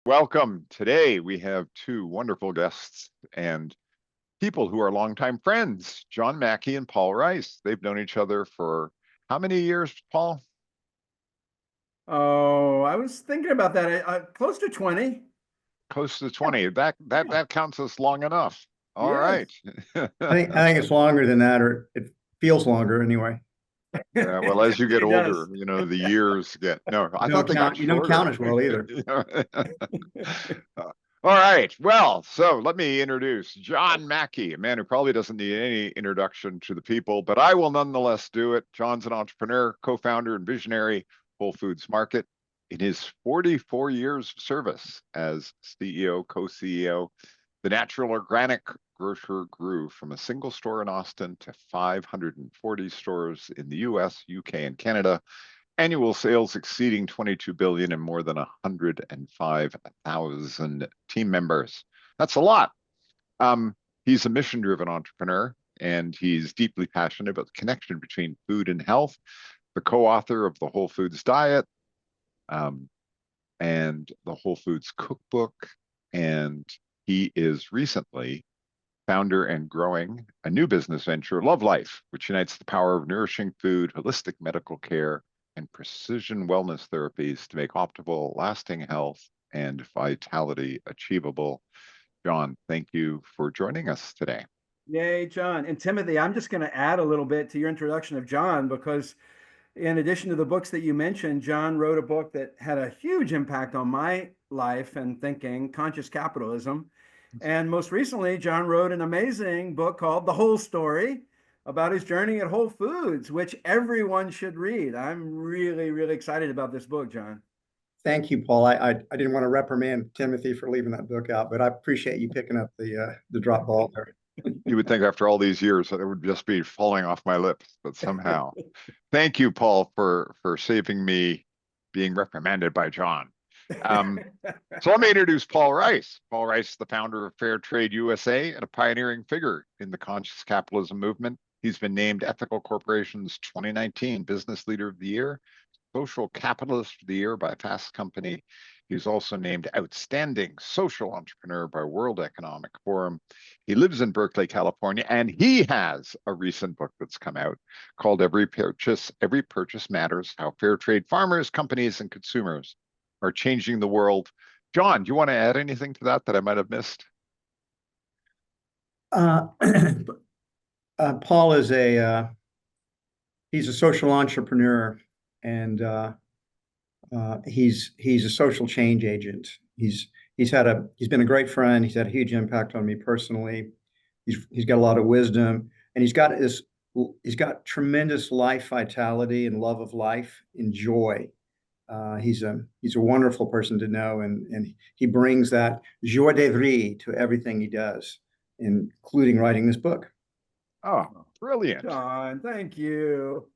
Welcome. Today we have two wonderful guests and people who are longtime friends, John Mackey and Paul Rice. They've known each other for how many years, Paul? Oh, I was thinking about that. Close to 20. Close to 20. That counts as long enough. All Yes. right. I think it's longer than that, or it feels longer anyway. Yeah, well, It as you get definitely older, does. the years get, no, I You thought don't they got count. You don't shorter. count as well either. All right. Well, so let me introduce John Mackey, a man who probably doesn't need any introduction to the people, but I will nonetheless do it. John's an entrepreneur, co-founder, and visionary Whole Foods Market. In his 44 years of service as CEO, co-CEO, the natural organic grocer grew from a single store in Austin to 540 stores in the US, UK, and Canada, annual sales exceeding 22 billion and more than 105,000 team members. That's a lot. He's a mission-driven entrepreneur, and he's deeply passionate about the connection between food and health. The co-author of the Whole Foods Diet um, and the Whole Foods Cookbook, and he is recently founder and growing a new business venture, Love Life, which unites the power of nourishing food, holistic medical care, and precision wellness therapies to make optimal, lasting health and vitality achievable. John, thank you for joining us today. Yay, John. And Timothy, I'm just going to add a little bit to your introduction of John because, in addition to the books that you mentioned, John wrote a book that had a huge impact on my life and thinking, Conscious Capitalism. And most recently, John wrote an amazing book called The Whole Story about his journey at Whole Foods, which everyone should read. I'm really, really excited about this book, John. Thank you, Paul. I didn't want to reprimand Timothy for leaving that book out, but I appreciate you picking up the drop ball there. You would think after all these years that it would just be falling off my lips, but somehow. Thank you, Paul, for saving me being reprimanded by John. So let me introduce Paul Rice. Paul Rice is the founder of Fair Trade USA and a pioneering figure in the conscious capitalism movement. He's been named Ethical Corporation's 2019 Business Leader of the Year, Social Capitalist of the Year by Fast Company. He's also named Outstanding Social Entrepreneur by World Economic Forum. He lives in Berkeley, California, and he has a recent book that's come out called Every Purchase Matters: How Fair Trade Farmers, Companies, and Consumers are Changing the World. John, do you want to add anything to that I might have missed? Paul is he's a social entrepreneur, and he's a social change agent. He's been a great friend. He's had a huge impact on me personally. He's got a lot of wisdom, and he's got tremendous life vitality and love of life and joy. He's a wonderful person to know, and he brings that joie de vivre to everything he does, including writing this book. Oh, brilliant. John, thank you.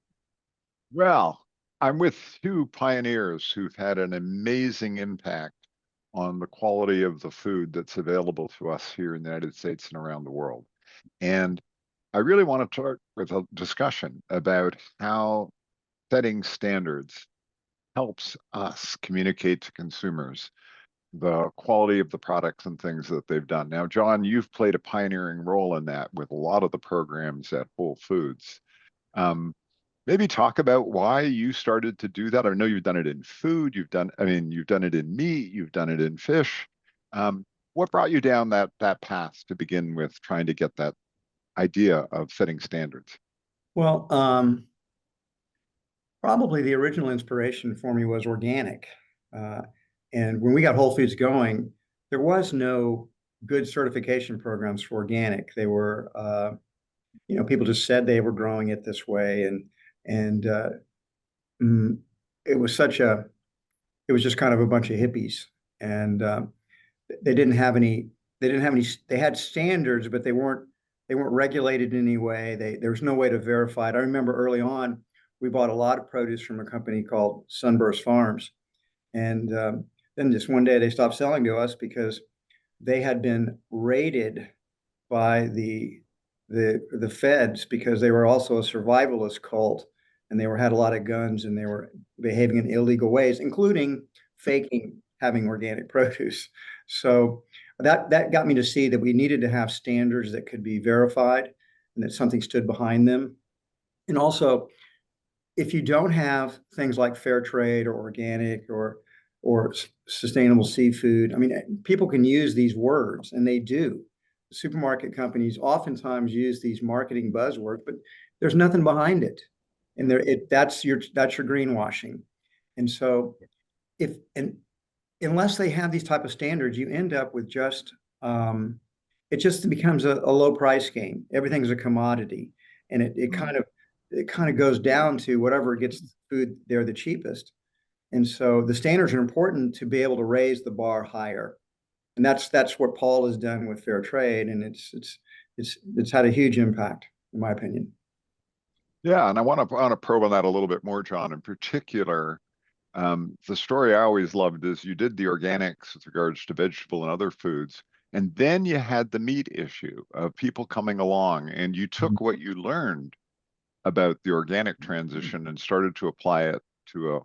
Well, I'm with two pioneers who've had an amazing impact on the quality of the food that's available to us here in the United States and around the world. And I really want to start with a discussion about how setting standards helps us communicate to consumers the quality of the products and things that they've done. Now, John, you've played a pioneering role in that with a lot of the programs at Whole Foods. Maybe talk about why you started to do that. I know you've done it in food, you've done it in meat, you've done it in fish. What brought you down that path to begin with, trying to get that idea of setting standards? Well, probably the original inspiration for me was organic. And when we got Whole Foods going, there was no good certification programs for organic. They were, people just said they were growing it this way, and it was it was just kind of a bunch of hippies, and they didn't have any. They had standards, but they weren't regulated in any way. There was no way to verify it. I remember early on, we bought a lot of produce from a company called Sunburst Farms, and then just one day they stopped selling to us because they had been raided by the feds because they were also a survivalist cult, and had a lot of guns, and they were behaving in illegal ways, including faking having organic produce. So that got me to see that we needed to have standards that could be verified and that something stood behind them. And also, if you don't have things like fair trade or organic or sustainable seafood, I mean, people can use these words, and they do. Supermarket companies oftentimes use these marketing buzzwords, but there's nothing behind it, and that's your greenwashing. And so, if and unless they have these type of standards, you end up with just it just becomes a low price game. Everything's a commodity, and it kind of goes down to whatever gets the food there the cheapest. And so the standards are important to be able to raise the bar higher. And that's what Paul has done with fair trade, and it's had a huge impact, in my opinion. Yeah, and I want to probe on that a little bit more, John. In particular, the story I always loved is you did the organics with regards to vegetable and other foods, and then you had the meat issue of people coming along, and you took what you learned about the organic transition and started to apply it to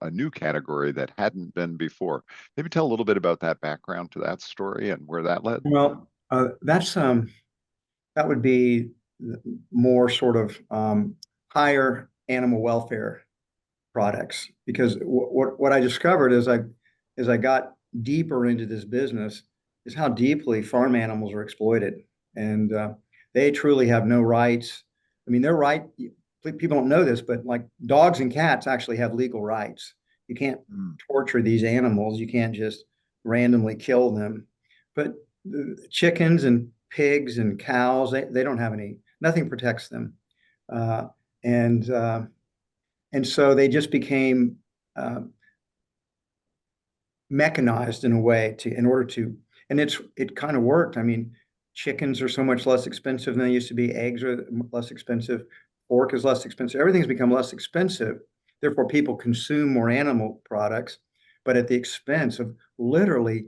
a new category that hadn't been before. Maybe tell a little bit about that background to that story and where that led. Well, that would be more sort of higher animal welfare products, because what I discovered as I got deeper into this business is how deeply farm animals are exploited, and they truly have no rights. I mean, they're right. People don't know this, but like dogs and cats actually have legal rights. You can't torture these animals. You can't just randomly kill them. But chickens and pigs and cows, they don't have nothing protects them. Uh, and and so they just became mechanized in a way in order to, and it kind of worked. I mean, chickens are so much less expensive than they used to be. Eggs are less expensive. Pork is less expensive. Everything's become less expensive. Therefore, people consume more animal products, but at the expense of literally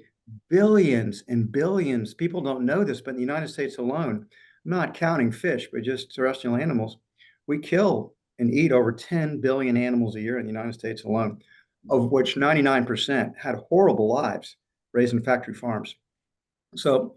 billions and billions. People don't know this, but in the United States alone, not counting fish, but just terrestrial animals, we kill and eat over 10 billion animals a year in the United States alone, of which 99% had horrible lives raised in factory farms. So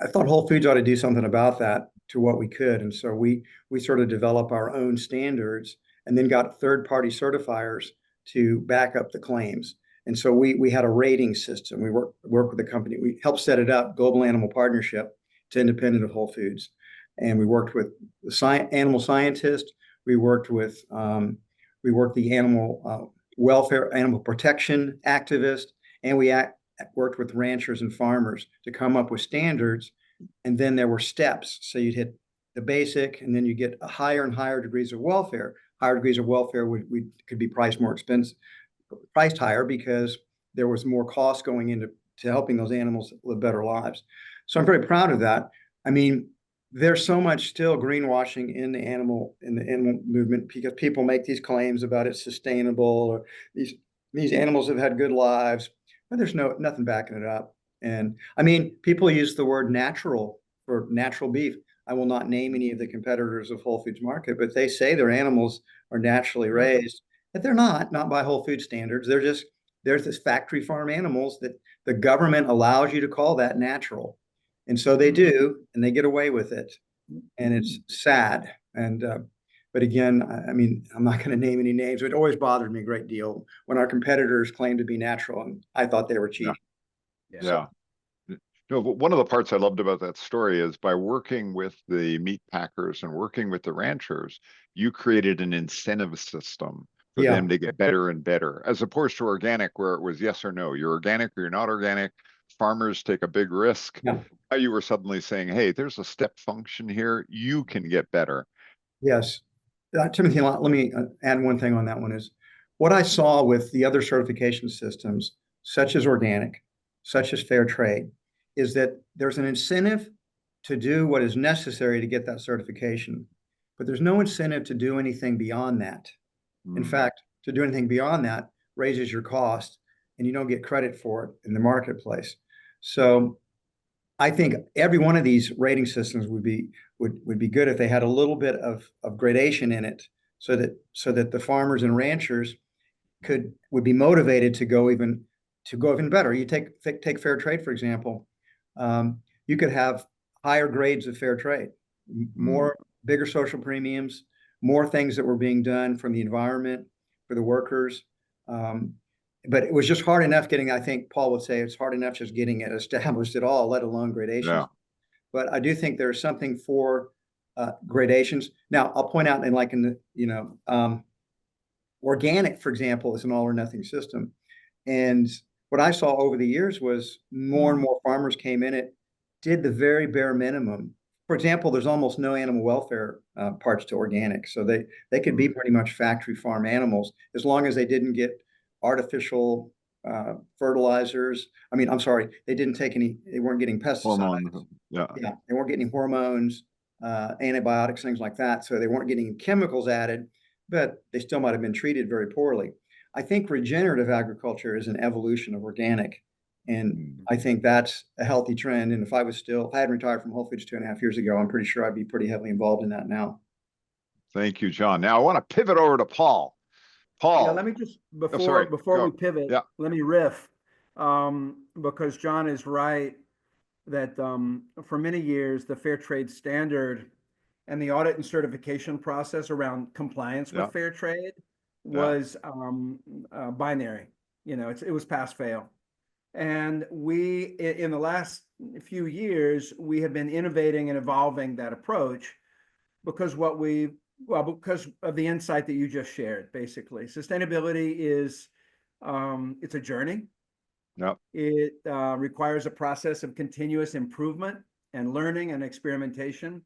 I thought Whole Foods ought to do something about that to what we could. And so we sort of developed our own standards and then got third-party certifiers to back up the claims. And so we had a rating system. We work with the company. We helped set it up, Global Animal Partnership. It's independent of Whole Foods. And we worked with the animal scientists. We worked the animal welfare, animal protection activists, and we worked with ranchers and farmers to come up with standards. And then there were steps. So you'd hit the basic, and then you get a higher and higher degrees of welfare. Higher degrees of welfare could be priced more expensive, priced higher because there was more cost going into helping those animals live better lives. So I'm very proud of that. I mean, there's so much still greenwashing in the animal movement because people make these claims about it's sustainable or these animals have had good lives, but there's nothing backing it up. And I mean, people use the word natural for natural beef. I will not name any of the competitors of Whole Foods Market, but they say their animals are naturally raised, but they're not by Whole Foods standards. There's this factory farm animals that the government allows you to call that natural. And so they do, and they get away with it. And it's sad. And, but again, I mean, I'm not going to name any names. It always bothered me a great deal when our competitors claimed to be natural, and I thought they were cheating. Yeah. No, but one of the parts I loved about that story is by working with the meat packers and working with the ranchers, you created an incentive system for them to get better and better, as opposed to organic, where it was yes or no. You're organic or you're not organic. Farmers take a big risk. Yeah. Now you were suddenly saying, hey, there's a step function here. You can get better. Yes. Timothy, let me add one thing on that one is what I saw with the other certification systems, such as organic, such as fair trade, is that there's an incentive to do what is necessary to get that certification, but there's no incentive to do anything beyond that. In fact, to do anything beyond that raises your cost and you don't get credit for it in the marketplace. So I think every one of these rating systems would be good if they had a little bit of gradation in it, so that the farmers and ranchers would be motivated to go even to go even better. You take fair trade, for example. You could have higher grades of fair trade, more bigger social premiums, more things that were being done from the environment for the workers. But it was just hard enough getting, I think Paul would say, it's hard enough just getting it established at all, let alone gradations. Yeah. But I do think there's something for gradations. Now, I'll point out organic, for example, is an all or nothing system. And what I saw over the years was more and more farmers came in it, did the very bare minimum. For example, there's almost no animal welfare parts to organic. So they could be pretty much factory farm animals as long as they didn't get artificial fertilizers. I mean, I'm sorry, they weren't getting pesticides. Yeah. They weren't getting hormones, antibiotics, things like that. So they weren't getting chemicals added, but they still might have been treated very poorly. I think regenerative agriculture is an evolution of organic. And I think that's a healthy trend. And if I hadn't retired from Whole Foods 2.5 years ago, I'm pretty sure I'd be pretty heavily involved in that now. Thank you, John. Now I want to pivot over to Paul. Yeah, let me just before we pivot, let me riff, because John is right that for many years the fair trade standard and the audit and certification process around compliance with fair trade was binary. It was pass fail. And we, in the last few years, we have been innovating and evolving that approach because because of the insight that you just shared. Basically, sustainability is it's a journey. Yep. It requires a process of continuous improvement and learning and experimentation.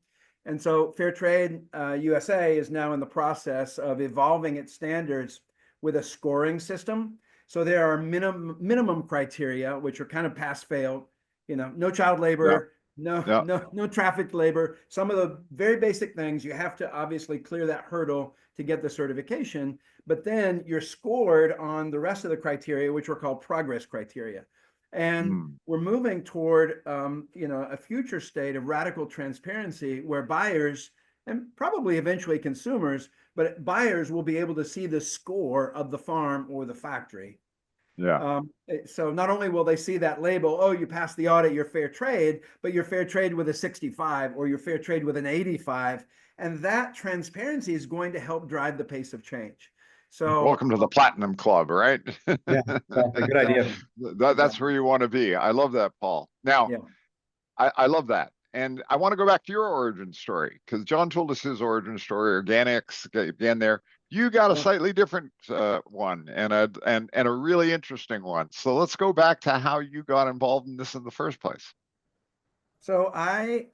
And so Fair Trade USA is now in the process of evolving its standards with a scoring system. So there are minimum criteria, which are kind of pass fail, no child labor, no trafficked labor. Some of the very basic things, you have to obviously clear that hurdle to get the certification, but then you're scored on the rest of the criteria, which are called progress criteria. And we're moving toward, a future state of radical transparency where buyers and probably eventually consumers, but buyers will be able to see the score of the farm or the factory. Yeah. So not only will they see that label, oh, you passed the audit, you're fair trade, but you're fair trade with a 65 or you're fair trade with an 85. And that transparency is going to help drive the pace of change. So welcome to the Platinum Club, right? Yeah, exactly. Good idea. That's where you want to be. I love that, Paul. Now, I love that. And I want to go back to your origin story because John told us his origin story, organics, again there. You got a slightly different one and a really interesting one. So let's go back to how you got involved in this in the first place. So I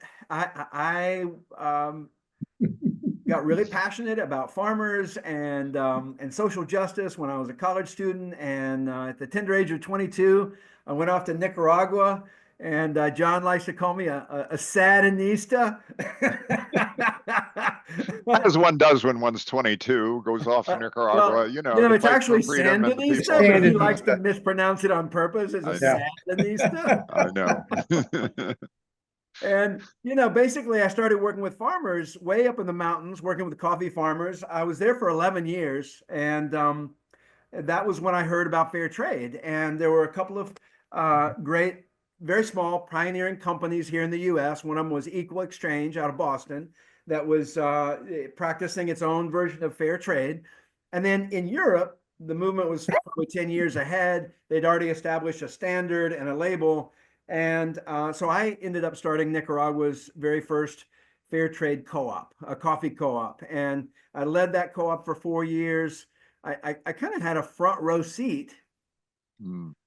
got really passionate about farmers and social justice when I was a college student. And at the tender age of 22, I went off to Nicaragua. And John likes to call me a Sandinista. As one does when one's 22, goes off to Nicaragua, it's actually Sandinista, but he likes to mispronounce it on purpose. It's a Sandinista. I know. And, basically I started working with farmers way up in the mountains, working with coffee farmers. I was there for 11 years. And that was when I heard about fair trade. And there were a couple of great, very small pioneering companies here in the US. One of them was Equal Exchange out of Boston that was practicing its own version of fair trade. And then in Europe, the movement was probably 10 years ahead. They'd already established a standard and a label. And so I ended up starting Nicaragua's very first fair trade co-op, a coffee co-op. And I led that co-op for 4 years. I kind of had a front row seat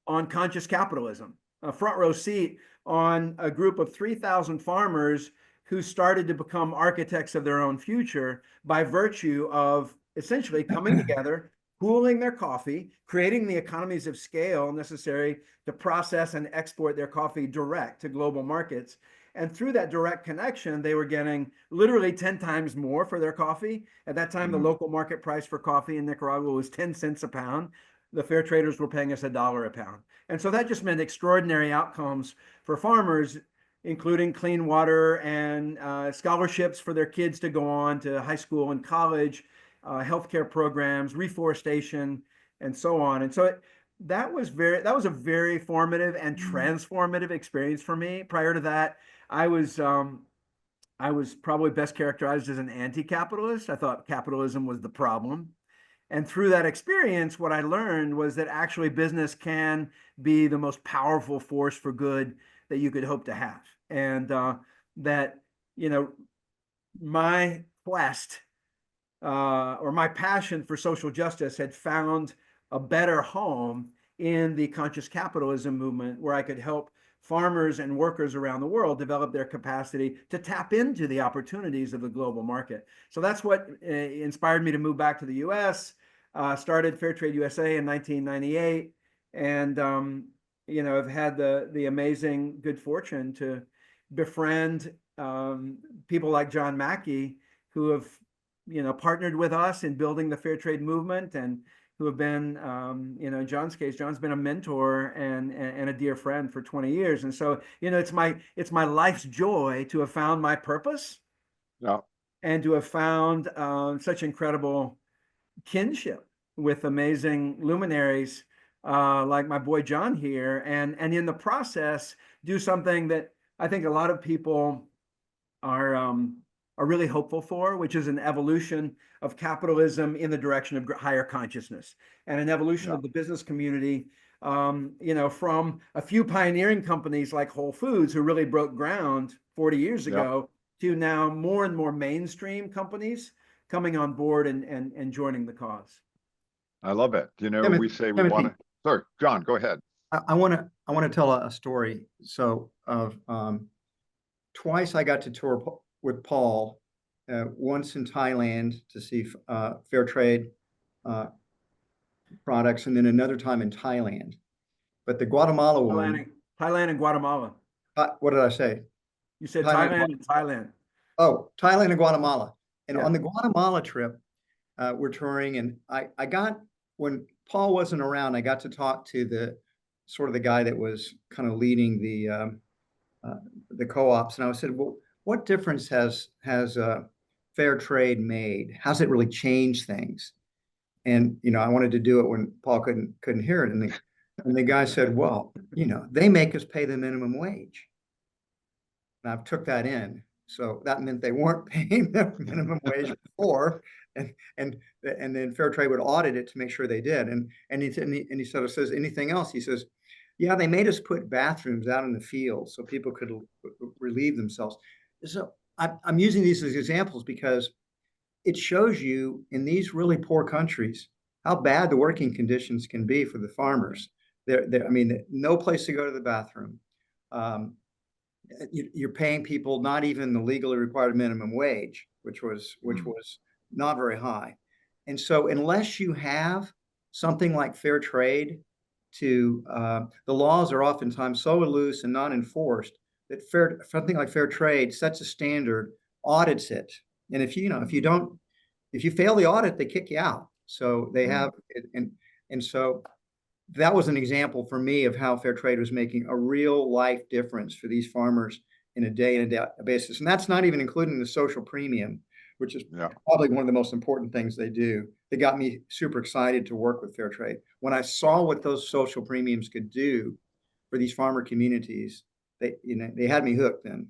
on Conscious Capitalism, a front row seat on a group of 3,000 farmers who started to become architects of their own future by virtue of essentially coming together, pooling their coffee, creating the economies of scale necessary to process and export their coffee direct to global markets. And through that direct connection, they were getting literally 10 times more for their coffee. At that time, the local market price for coffee in Nicaragua was 10 cents a pound. The fair traders were paying us $1 a pound. And so that just meant extraordinary outcomes for farmers, including clean water and scholarships for their kids to go on to high school and college, healthcare programs, reforestation, and so on. And so that was a very formative and transformative experience for me. Prior to that, I was I was probably best characterized as an anti-capitalist. I thought capitalism was the problem. And through that experience, what I learned was that actually business can be the most powerful force for good that you could hope to have. And that, you know, my quest or my passion for social justice had found a better home in the conscious capitalism movement, where I could help farmers and workers around the world develop their capacity to tap into the opportunities of the global market. So that's what inspired me to move back to the US, started Fair Trade USA in 1998, and I've had the amazing good fortune to befriend people like John Mackey, who have partnered with us in building the fair trade movement, and who have been, in John's case, John's been a mentor and a dear friend for 20 years. And so, it's my life's joy to have found my purpose, Yeah. and to have found such incredible kinship with amazing luminaries like my boy John here, and in the process do something that I think a lot of people are really hopeful for, which is an evolution of capitalism in the direction of higher consciousness, and an evolution of the business community. From a few pioneering companies like Whole Foods, who really broke ground 40 years ago, to now more and more mainstream companies coming on board and joining the cause. I love it. We say we want to. Sorry, John, go ahead. I want to tell a story. So of twice I got to tour with Paul, once in Thailand to see fair trade products, and then another time in Thailand. But the Guatemala one, Thailand and Guatemala. What did I say? You said Thailand and Thailand. Oh, Thailand and Guatemala. And on the Guatemala trip, we're touring, and I got, when Paul wasn't around, I got to talk to the guy that was kind of leading the co-ops, and I said, well, what difference has fair trade made? How's it really changed things? And I wanted to do it when Paul couldn't hear it, and the guy said, well, they make us pay the minimum wage. And I took that in. So that meant they weren't paying the minimum wage before, and then Fair Trade would audit it to make sure they did. And he sort of says, anything else? He says, yeah, they made us put bathrooms out in the field so people could relieve themselves. So I'm using these as examples because it shows you in these really poor countries how bad the working conditions can be for the farmers. I mean, no place to go to the bathroom. You're paying people not even the legally required minimum wage, which was not very high. And so unless you have something like fair trade, the laws are oftentimes so loose and not enforced that something like fair trade sets a standard, audits it, and if you fail the audit, they kick you out. So they have and so that was an example for me of how fair trade was making a real life difference for these farmers in a day basis. And that's not even including the social premium, which is probably one of the most important things they do. They got me super excited to work with fair trade. When I saw what those social premiums could do for these farmer communities, they had me hooked then.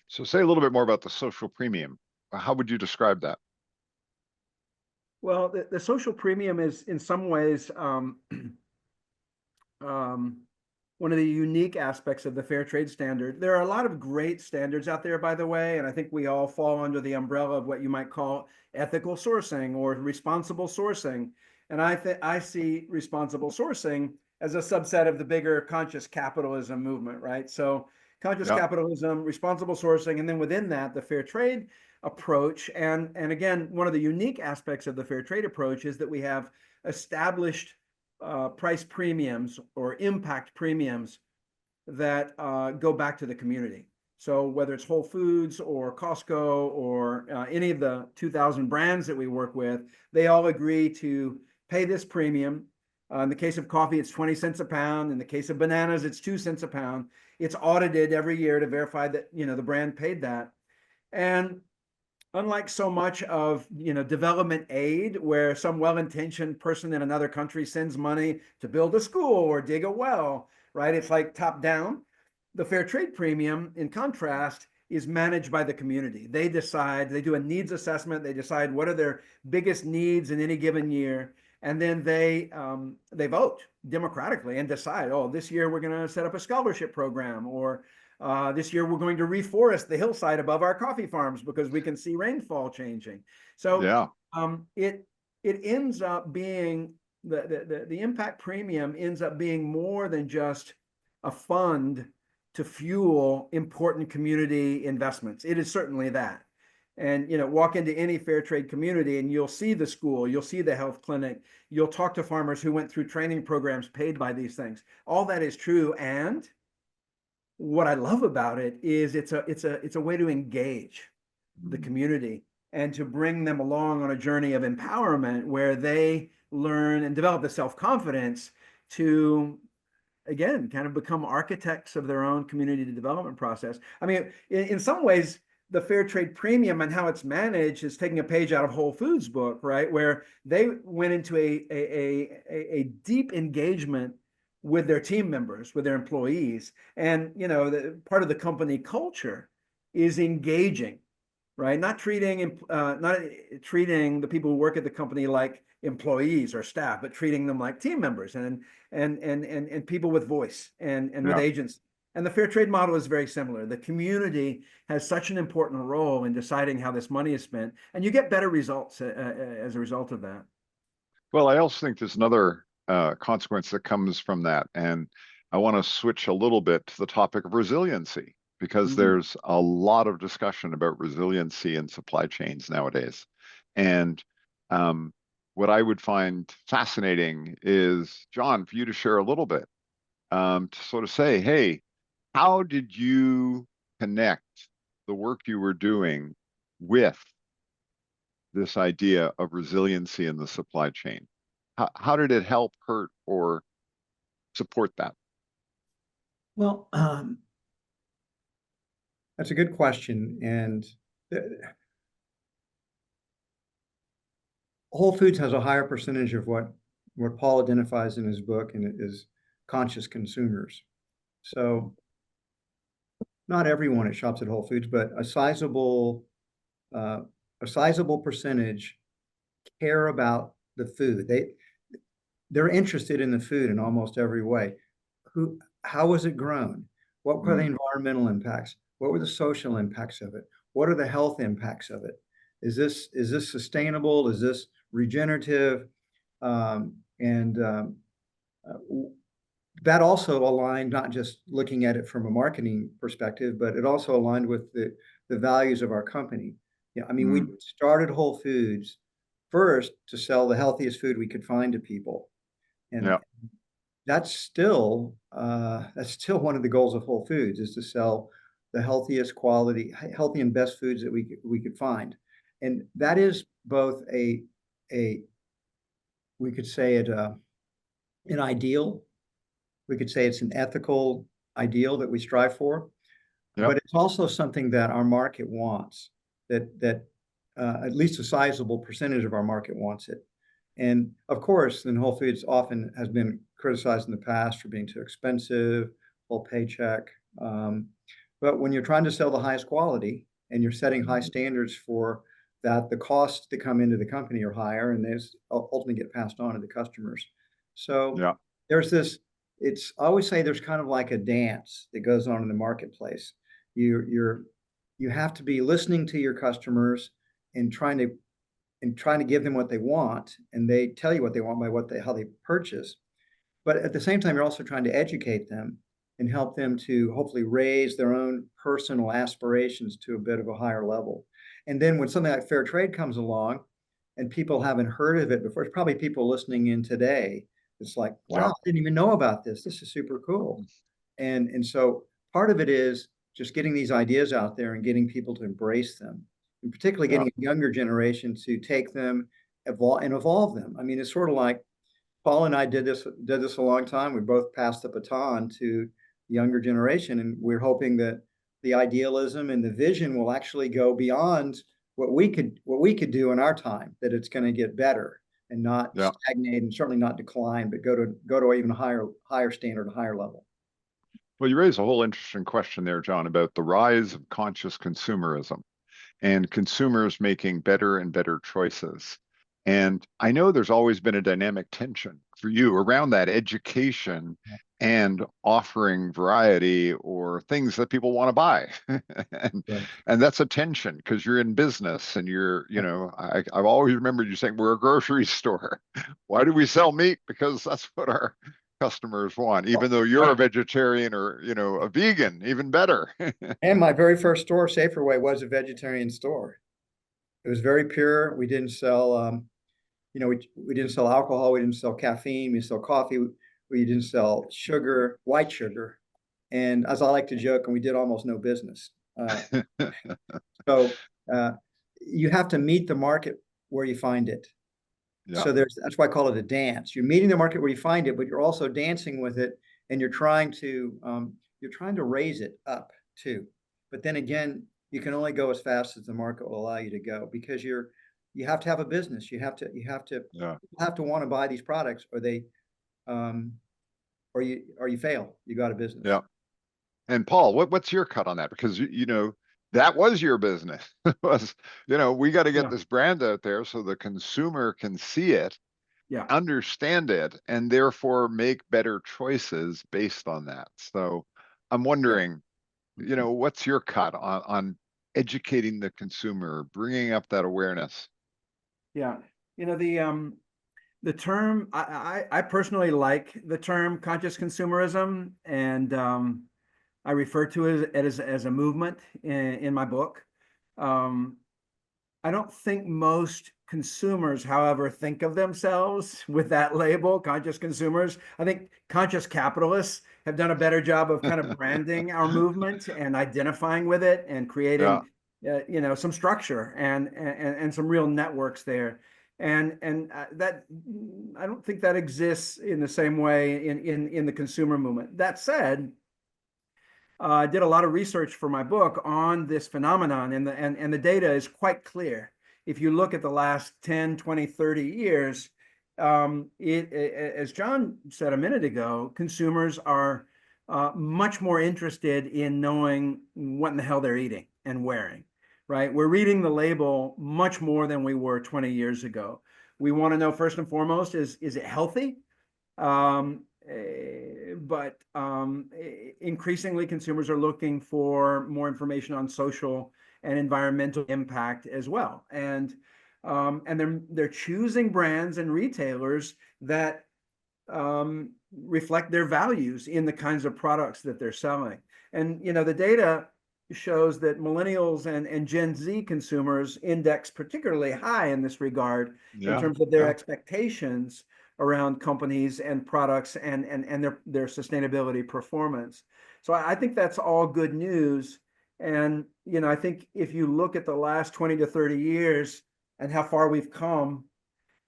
So say a little bit more about the social premium. How would you describe that? Well, the social premium is in some ways one of the unique aspects of the fair trade standard. There are a lot of great standards out there, by the way, and I think we all fall under the umbrella of what you might call ethical sourcing or responsible sourcing. And I see responsible sourcing as a subset of the bigger conscious capitalism movement, right? So conscious capitalism, responsible sourcing, and then within that, the fair trade approach. And again, one of the unique aspects of the fair trade approach is that we have established price premiums or impact premiums that go back to the community. So whether it's Whole Foods or Costco or any of the 2,000 brands that we work with, they all agree to pay this premium. In the case of coffee, it's 20 cents a pound. In the case of bananas, it's 2 cents a pound. It's audited every year to verify that the brand paid that. And unlike so much of, development aid, where some well-intentioned person in another country sends money to build a school or dig a well, right? It's like top down. The fair trade premium, in contrast, is managed by the community. They decide, they do a needs assessment, they decide what are their biggest needs in any given year, and then they vote democratically and decide, oh, this year we're going to set up a scholarship program, or this year we're going to reforest the hillside above our coffee farms because we can see rainfall changing. So Yeah. It ends up being the impact premium ends up being more than just a fund to fuel important community investments. It is certainly that. And walk into any fair trade community and you'll see the school, you'll see the health clinic, you'll talk to farmers who went through training programs paid by these things. All that is true. And what I love about it is it's a way to engage the community and to bring them along on a journey of empowerment where they learn and develop the self-confidence to, again, kind of become architects of their own community development process. I mean, in some ways, the fair trade premium and how it's managed is taking a page out of Whole Foods book, right? Where they went into a deep engagement with their team members, with their employees. And, part of the company culture is engaging, right? Not treating the people who work at the company like employees or staff, but treating them like team members and people with voice and with Yeah. agents. And the fair trade model is very similar. The community has such an important role in deciding how this money is spent, and you get better results as a result of that. Well, I also think there's another consequence that comes from that. And I want to switch a little bit to the topic of resiliency, because there's a lot of discussion about resiliency in supply chains nowadays. And what I would find fascinating is, John, for you to share a little bit, to sort of say, hey, how did you connect the work you were doing with this idea of resiliency in the supply chain? How did it help, hurt, or support that? Well, that's a good question. And Whole Foods has a higher percentage of what Paul identifies in his book, and it is conscious consumers. So not everyone that shops at Whole Foods, but a sizable percentage care about the food. They're interested in the food in almost every way. How was it grown? What were the environmental impacts? What were the social impacts of it? What are the health impacts of it? Is this sustainable? Is this regenerative? That also aligned, not just looking at it from a marketing perspective, but it also aligned with the values of our company. Yeah, I mean, we started Whole Foods first to sell the healthiest food we could find to people, and Yeah. that's still one of the goals of Whole Foods, is to sell the healthiest quality, healthy and best foods that we could find, and that is both a we could say it an ideal. We could say it's an ethical ideal that we strive for, Yep. but it's also something that our market wants, that at least a sizable percentage of our market wants it. And of course, then Whole Foods often has been criticized in the past for being too expensive, full paycheck. But when you're trying to sell the highest quality and you're setting high standards for that, the costs that come into the company are higher, and those ultimately get passed on to the customers. So Yeah. there's this, I always say there's kind of like a dance that goes on in the marketplace. You have to be listening to your customers and trying to give them what they want, and they tell you what they want by how they purchase. But at the same time, you're also trying to educate them and help them to hopefully raise their own personal aspirations to a bit of a higher level. And then when something like fair trade comes along and people haven't heard of it before, it's probably people listening in today. It's like, wow, Yeah. I didn't even know about this. This is super cool. And so part of it is just getting these ideas out there and getting people to embrace them, and particularly getting a younger generation to take them and evolve them. I mean, it's sort of like Paul and I did this a long time. We both passed the baton to the younger generation, and we're hoping that the idealism and the vision will actually go beyond what we could do in our time, that it's going to get better and not Yeah. stagnate and certainly not decline, but go to even a higher standard, a higher level. Well, you raise a whole interesting question there, John, about the rise of conscious consumerism and consumers making better and better choices. And I know there's always been a dynamic tension for you around that education and offering variety or things that people want to buy. and, Right. and that's a tension because you're in business and I've always remembered you saying we're a grocery store. Why do we sell meat? Because that's what our customers want, even though you're a vegetarian or, a vegan, even better. And my very first store, Saferway, was a vegetarian store. It was very pure. We didn't sell, we didn't sell alcohol. We didn't sell caffeine. We didn't sell coffee. We didn't sell sugar, white sugar. And as I like to joke, and we did almost no business. So you have to meet the market where you find it. Yeah. So that's why I call it a dance. You're meeting the market where you find it, but you're also dancing with it, and you're trying to raise it up too. But then again, you can only go as fast as the market will allow you to go, because you have to have a business. You have to want to buy these products, or you fail. You got a business. Yeah. And Paul, what's your cut on that? Because that was your business. It was, we got to get this brand out there so the consumer can see it, understand it, and therefore make better choices based on that. So I'm wondering, what's your cut on educating the consumer, bringing up that awareness? Yeah. The term, I personally like the term conscious consumerism, and I refer to it as a movement in my book. I don't think most consumers, however, think of themselves with that label, conscious consumers. I think conscious capitalists have done a better job of kind of branding our movement and identifying with it and creating, some structure and some real networks there. And that, I don't think that exists in the same way in the consumer movement. That said, I did a lot of research for my book on this phenomenon, and the data is quite clear. If you look at the last 10, 20, 30 years, as John said a minute ago, consumers are much more interested in knowing what in the hell they're eating and wearing, right? We're reading the label much more than we were 20 years ago. We want to know, first and foremost, is it healthy? But increasingly, consumers are looking for more information on social and environmental impact as well, and they're choosing brands and retailers that reflect their values in the kinds of products that they're selling. And the data shows that millennials and Gen Z consumers index particularly high in this regard in terms of their expectations around companies and products and their sustainability performance. So I think that's all good news. And, I think if you look at the last 20 to 30 years and how far we've come,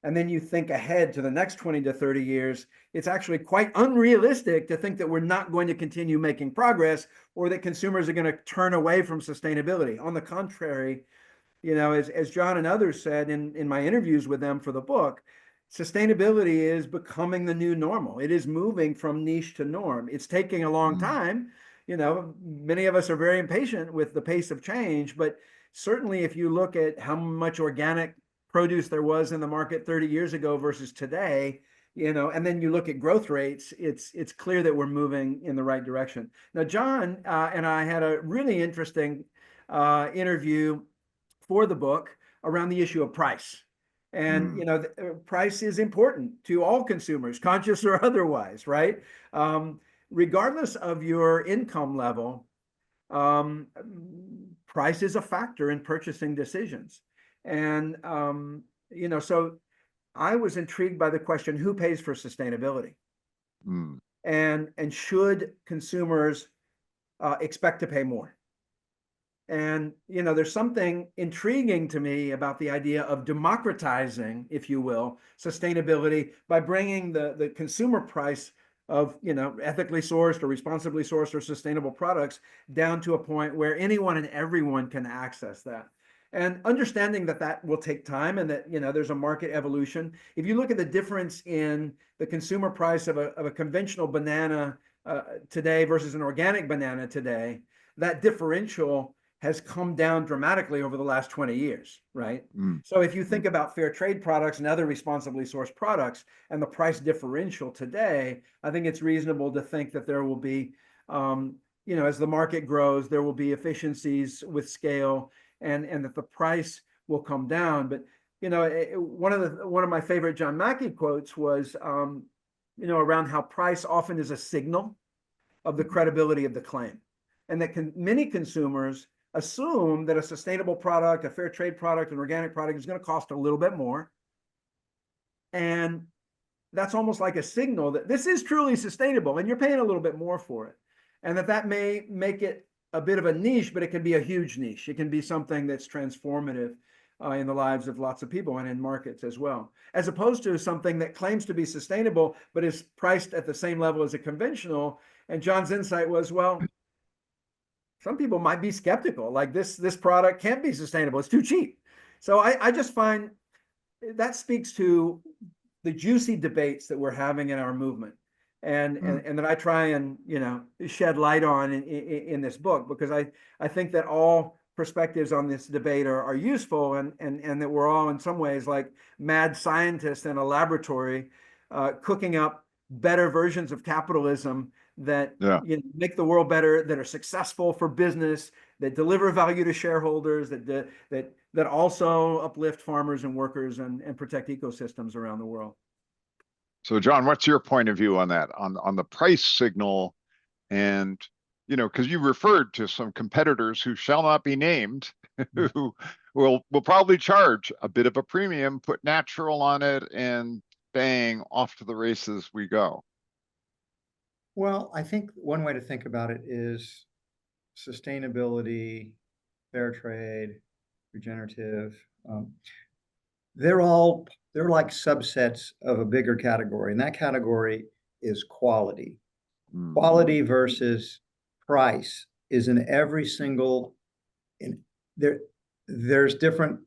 and then you think ahead to the next 20 to 30 years, it's actually quite unrealistic to think that we're not going to continue making progress, or that consumers are going to turn away from sustainability. On the contrary, as John and others said in my interviews with them for the book, sustainability is becoming the new normal. It is moving from niche to norm. It's taking a long time. Many of us are very impatient with the pace of change, but certainly if you look at how much organic produce there was in the market 30 years ago versus today, and then you look at growth rates, it's clear that we're moving in the right direction. Now, John and I had a really interesting interview for the book around the issue of price. And, price is important to all consumers, conscious or otherwise, right? Regardless of your income level, price is a factor in purchasing decisions. And, so I was intrigued by the question, who pays for sustainability? And should consumers expect to pay more? And, there's something intriguing to me about the idea of democratizing, if you will, sustainability by bringing the consumer price of, ethically sourced or responsibly sourced or sustainable products down to a point where anyone and everyone can access that. And understanding that that will take time and that, there's a market evolution. If you look at the difference in the consumer price of a conventional banana today versus an organic banana today, that differential has come down dramatically over the last 20 years, right? Mm. So if you think about fair trade products and other responsibly sourced products and the price differential today, I think it's reasonable to think that there will be, as the market grows, there will be efficiencies with scale, and that the price will come down. But one of my favorite John Mackey quotes was, around how price often is a signal of the credibility of the claim, and that many consumers assume that a sustainable product, a fair trade product, an organic product is going to cost a little bit more, and that's almost like a signal that this is truly sustainable and you're paying a little bit more for it, and that may make it a bit of a niche, but it can be a huge niche. It can be something that's transformative in the lives of lots of people and in markets as well, as opposed to something that claims to be sustainable but is priced at the same level as a conventional. And John's insight was, well, some people might be skeptical, like this product can't be sustainable, it's too cheap. So I just find that speaks to the juicy debates that we're having in our movement, and that I try and shed light on in this book, because I think that all perspectives on this debate are useful, and that we're all in some ways like mad scientists in a laboratory cooking up better versions of capitalism that Yeah. make the world better, that are successful for business, that deliver value to shareholders, that also uplift farmers and workers and protect ecosystems around the world. So, John, what's your point of view on that, on the price signal? And, because you referred to some competitors who shall not be named, who will probably charge a bit of a premium, put natural on it, and bang, off to the races we go. Well, I think one way to think about it is sustainability, fair trade, regenerative. They're like subsets of a bigger category, and that category is quality. Quality versus price is in every single there's different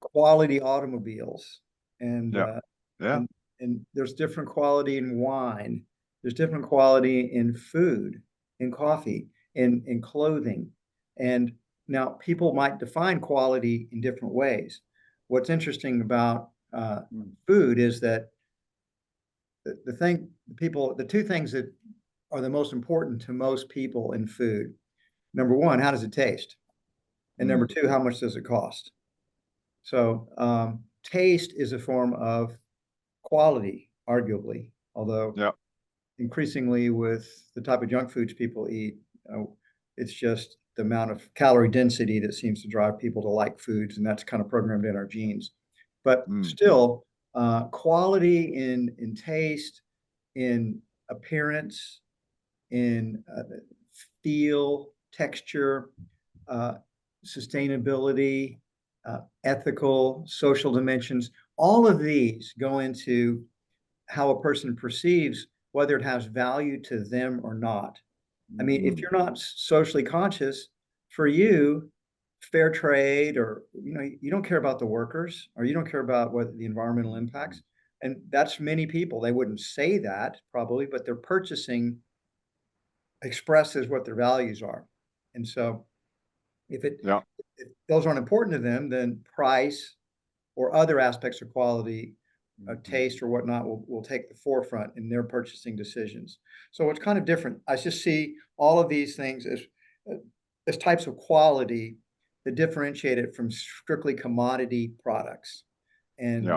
quality automobiles, and Yeah. and there's different quality in wine. There's different quality in food, in coffee, in clothing. And now people might define quality in different ways. What's interesting about food is that the two things that are the most important to most people in food. Number one, how does it taste? And number two, how much does it cost? So taste is a form of quality, arguably, although increasingly with the type of junk foods people eat, it's just the amount of calorie density that seems to drive people to like foods, and that's kind of programmed in our genes. But still, quality in taste, in appearance, in feel, texture, sustainability, ethical, social dimensions, all of these go into how a person perceives whether it has value to them or not. I mean, if you're not socially conscious, for you, fair trade, or you don't care about the workers, or you don't care about what the environmental impacts. And that's many people. They wouldn't say that probably, but their purchasing expresses what their values are. And so if those aren't important to them, then price or other aspects of quality, taste or whatnot will take the forefront in their purchasing decisions. So it's kind of different. I just see all of these things as types of quality that differentiate it from strictly commodity products. And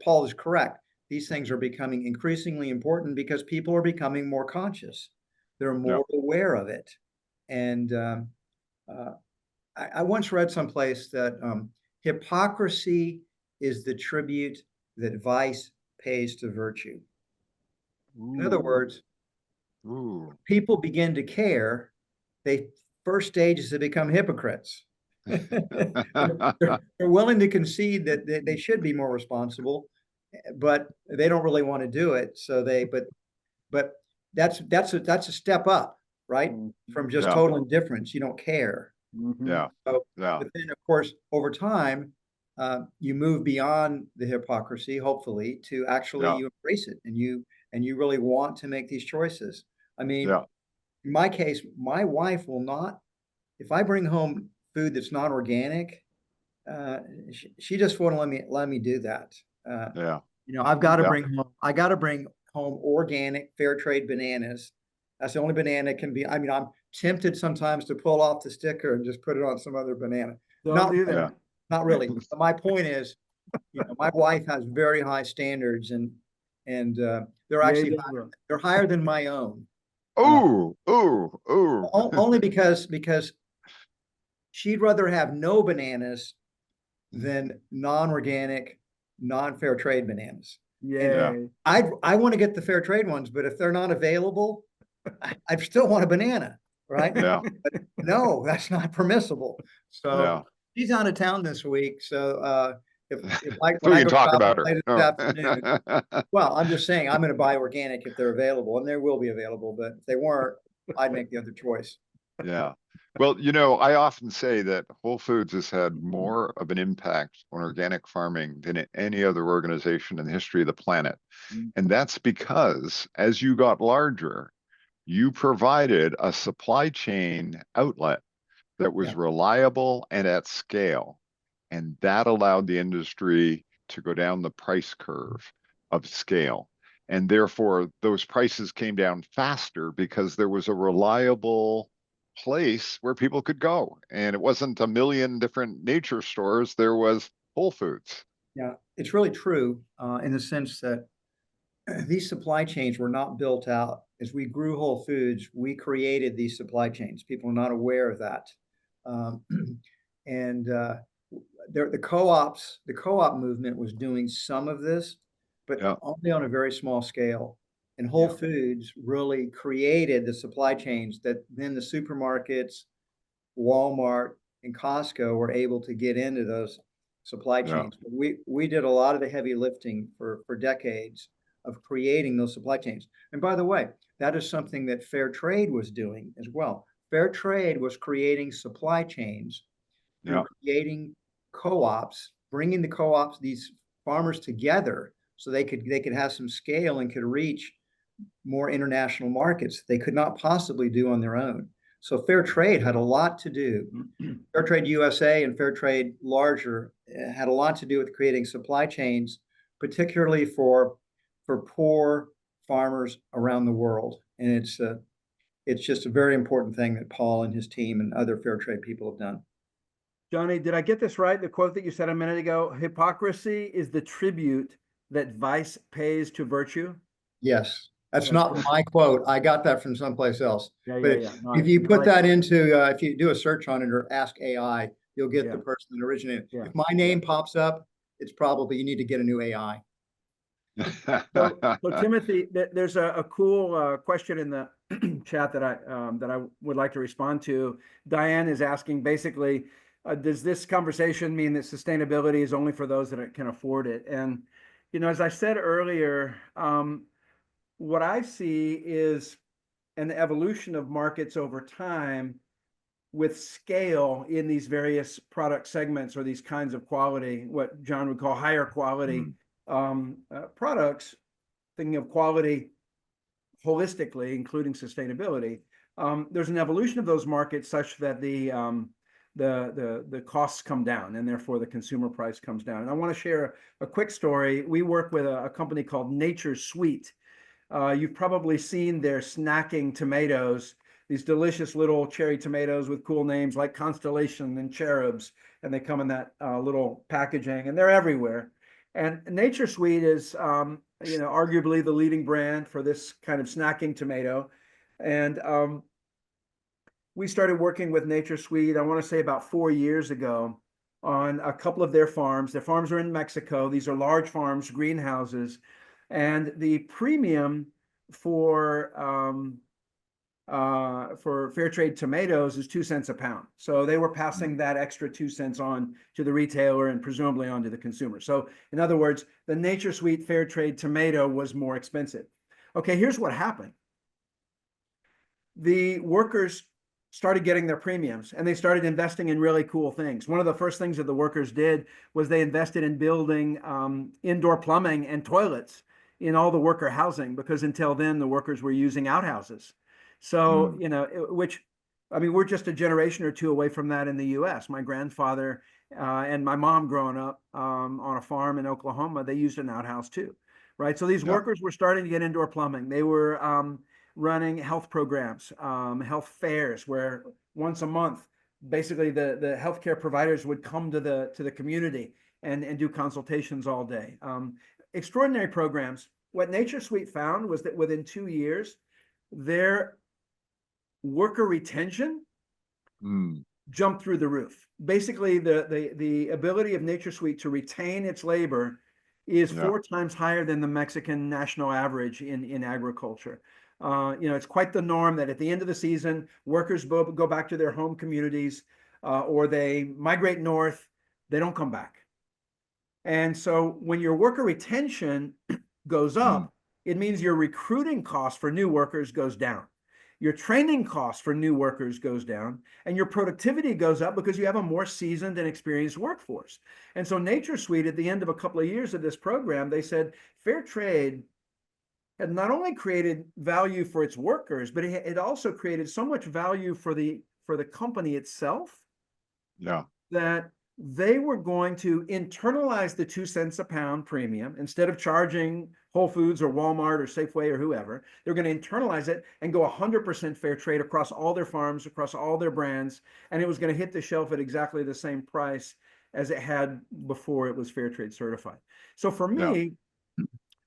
Paul is correct. These things are becoming increasingly important because people are becoming more conscious. They're more aware of it. And I once read someplace that hypocrisy is the tribute that vice pays to virtue. In other words, people begin to care. First stage is to become hypocrites. They're willing to concede that they should be more responsible, but they don't really want to do it. So but that's a step up, right? From just total indifference. You don't care. Yeah. So, Yeah. but then, of course, over time, you move beyond the hypocrisy, hopefully, to actually Yeah. you embrace it and you really want to make these choices. I mean, Yeah. in my case, my wife will not, if I bring home food that's not organic, uh, she just won't let me do that. Uh, Yeah. Yeah. I got to bring home organic fair trade bananas. That's the only banana that can be. I mean, I'm tempted sometimes to pull off the sticker and just put it on some other banana. Don't Not do Yeah. that. not really. But my point is, my wife has very high standards, and they're Yay, actually Deborah. they're higher than my own. Uh, Ooh, ooh, ooh. only because she'd rather have no bananas than non-organic, non-fair trade bananas. And Yeah. Yay. I want to get the fair trade ones, but if they're not available, I still want a banana, right? Yeah. But no, that's not permissible. So Yeah. she's out of town this week. So if I So when we I can go talk shopping about her. later this No. afternoon, well, I'm just saying I'm going to buy organic if they're available, and they will be available. But if they weren't, I'd make the other choice. Yeah. Well, I often say that Whole Foods has had more of an impact on organic farming than any other organization in the history of the planet. And that's because as you got larger, you provided a supply chain outlet that was Yeah, reliable and at scale. And that allowed the industry to go down the price curve of scale. And therefore, those prices came down faster because there was a reliable place where people could go. And it wasn't a million different nature stores, there was Whole Foods. yeah, it's really true in the sense that these supply chains were not built out. As we grew Whole Foods, we created these supply chains. People are not aware of that. Um, and the co-op movement was doing some of this, but Yeah, only on a very small scale. And Whole Yeah. Foods really created the supply chains that then the supermarkets, Walmart, and Costco were able to get into those supply yeah, chains. We did a lot of the heavy lifting for decades of creating those supply chains. And by the way, that is something that fair trade was doing as well. Fair trade was creating supply chains through yeah, creating co-ops, bringing the co-ops, these farmers together so they could have some scale and could reach more international markets they could not possibly do on their own. So fair trade had a lot to do. Fair Trade USA and Fair Trade larger had a lot to do with creating supply chains, particularly for poor farmers around the world. And it's just a very important thing that Paul and his team and other fair trade people have done. Johnny, did I get this right? The quote that you said a minute ago, hypocrisy is the tribute that vice pays to virtue. Yes, that's That's not good. my quote. I got that from someplace else. Yeah, yeah, But yeah. No, if you I put like, that into, if you do a search on it or ask AI, you'll get yeah, the person that originated. yeah, If my yeah. name pops up, it's probably you need to get a new AI. So Timothy, there's a cool question in the chat that I would like to respond to. Diane is asking basically, does this conversation mean that sustainability is only for those that can afford it? And as I said earlier, what I see is an evolution of markets over time with scale in these various product segments or these kinds of quality, what John would call higher quality Mm, products, thinking of quality holistically, including sustainability. There's an evolution of those markets such that the costs come down and therefore the consumer price comes down. And I want to share a quick story. We work with a company called Nature Sweet. You've probably seen their snacking tomatoes, these delicious little cherry tomatoes with cool names like Constellation and Cherubs, and they come in that little packaging, and they're everywhere. And Nature Sweet is, arguably the leading brand for this kind of snacking tomato. And we started working with Nature Sweet, I want to say about 4 years ago, on a couple of their farms. Their farms are in Mexico. These are large farms, greenhouses, and the premium for fair trade tomatoes is 2 cents a pound. So they were mm, passing that extra 2 cents on to the retailer and presumably on to the consumer. So in other words, the Nature Sweet fair trade tomato was more expensive. Okay, here's what happened. The workers started getting their premiums, and they started investing in really cool things. One of the first things that the workers did was they invested in building indoor plumbing and toilets in all the worker housing, because until then the workers were using outhouses. So, Mm. which, I mean, we're just a generation or two away from that in the US. My grandfather and my mom growing up on a farm in Oklahoma, they used an outhouse too, right? So these Yeah. workers were starting to get indoor plumbing. They were running health programs, health fairs, where once a month, basically the healthcare providers would come to the community and do consultations all day. Extraordinary programs. What Nature Suite found was that within 2 years, their worker retention Mm. jumped through the roof. Basically, the ability of Nature Suite to retain its labor is Yeah. 4 times higher than the Mexican national average in agriculture. It's quite the norm that at the end of the season, workers go back to their home communities, or they migrate north. They don't come back. And so when your worker retention goes Mm. up, it means your recruiting cost for new workers goes down. Your training cost for new workers goes down, and your productivity goes up because you have a more seasoned and experienced workforce. And so Nature Suite, at the end of a couple of years of this program, they said fair trade had not only created value for its workers, but it also created so much value for the company itself, Yeah. that they were going to internalize the 2 cents a pound premium instead of charging Whole Foods or Walmart or Safeway or whoever. They're going to internalize it and go 100% fair trade across all their farms, across all their brands, and it was going to hit the shelf at exactly the same price as it had before it was fair trade certified. So for Yeah. me,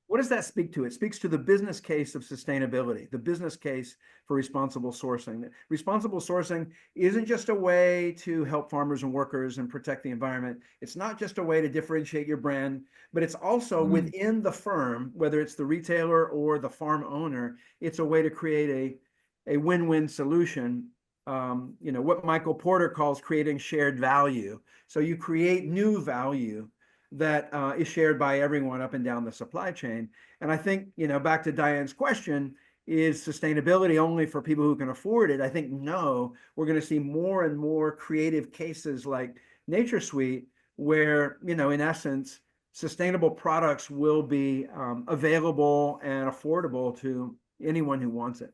what does that speak to? It speaks to the business case of sustainability, the business case for responsible sourcing. Responsible sourcing isn't just a way to help farmers and workers and protect the environment. It's not just a way to differentiate your brand, but it's also Mm. within the firm, whether it's the retailer or the farm owner, it's a way to create a win-win solution. What Michael Porter calls creating shared value. So you create new value that is shared by everyone up and down the supply chain. And I think, back to Diane's question, is sustainability only for people who can afford it? I think no, we're going to see more and more creative cases like Nature Suite, where, in essence, sustainable products will be available and affordable to anyone who wants it.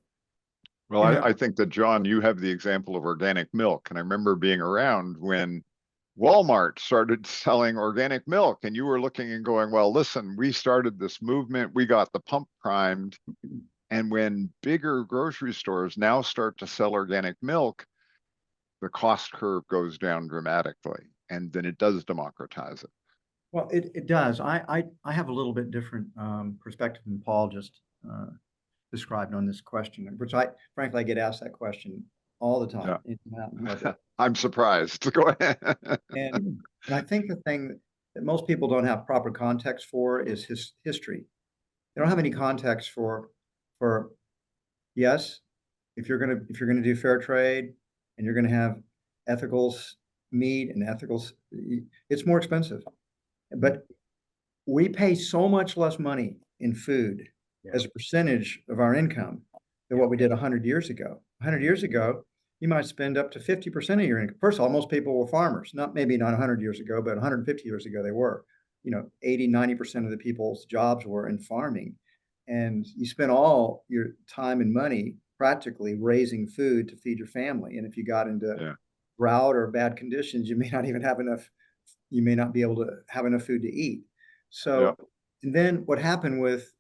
Well, You know, I think that, John, you have the example of organic milk. And I remember being around when Walmart started selling organic milk, and you were looking and going, well, listen, we started this movement, we got the pump primed. And when bigger grocery stores now start to sell organic milk, the cost curve goes down dramatically, and then it does democratize it. well, it does. I have a little bit different perspective than Paul just described on this question, which frankly, I get asked that question all the time out in public. I'm surprised. Go ahead. And I think the thing that most people don't have proper context for is history. They don't have any context for yes, if you're gonna do fair trade and you're gonna have ethical meat and ethical, it's more expensive. But we pay so much less money in food as a percentage of our income than what we did 100 years ago. 100 years ago, you might spend up to 50% of your income. First of all, most people were farmers, maybe not 100 years ago, but 150 years ago they were. 80, 90% of the people's jobs were in farming. And you spend all your time and money practically raising food to feed your family. And if you got into Yeah. drought or bad conditions, you may not even have enough, you may not be able to have enough food to eat. Yeah. So, and then what happened with